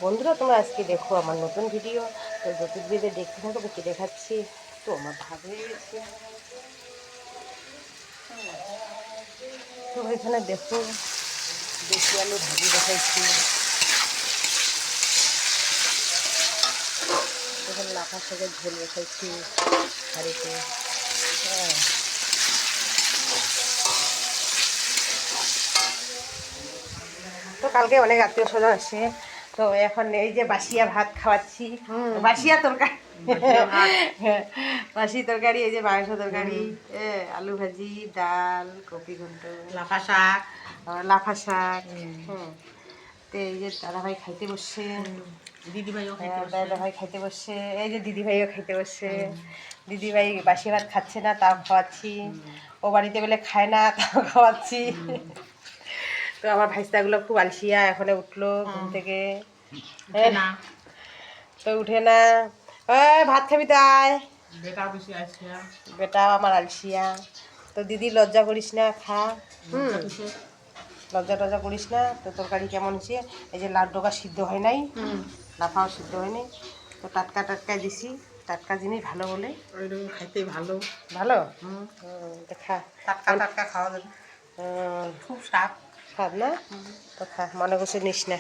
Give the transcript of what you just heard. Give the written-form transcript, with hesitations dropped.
বন্ধুরা তোমরা আজকে দেখো আমার নতুন ভিডিও। তো নতুন ভিডিও দেখতে থাকো, দেখে দেখাচ্ছি। তো আমার ভাত হয়ে গেছে। তো এখানে দেখো দেশি আলু ভাজি দেখাইছি। এখানে লাফা শাকের ঝোল দেখাইছি হাঁড়িতে। হ্যাঁ, তো কালকে অনেক আত্মীয় স্বজন আসে। তো এখন এই যে বাসিয়া ভাত খাওয়াচ্ছি, বাসিয়া তরকারি, বাসি তরকারি, এই যে মাংস তরকারি, আলু ভাজি, ডাল, কপি ঘন্ট, লাফা শাক, লাফা শাক। তো এই যে দাদাভাই খাইতে বসছে, দিদিভাইও খাইতে বসছে। দাদাভাই খাইতে বসছে, এই যে দিদিভাইও খাইতে বসছে। দিদিভাই বাসি ভাত খাচ্ছে না, তাও খাওয়াচ্ছি। ও বাড়িতে বলে খায় না, তাও খাওয়াচ্ছি। তো আমার ভাইস্তাগুলো খুব আলসিয়া, এখনো উঠলো ঘুম থেকে। না তো উঠে না, ওই ভাত খাবি তাই, বেটাও বেশি আছে। বেটাও আমার আলসিয়া। তো দিদি লজ্জা করিস না, খা। লজ্জা টজ্জা করিস না। তো তরকারি কেমন হয়েছে? এই যে লাউ ডোকা সিদ্ধ হয় নাই, লাফাও সিদ্ধ হয়নি। তো টাটকা টাটকা দিছি, টাটকা জিনিস ভালো বলে ওইরকম খাইতে ভালো। ভালো। তো খা, টাটকা টাটকা খাওয়া যাবে, খুব স্বাদ। স্বাদ না? তো খা, মনে করছে নিস না।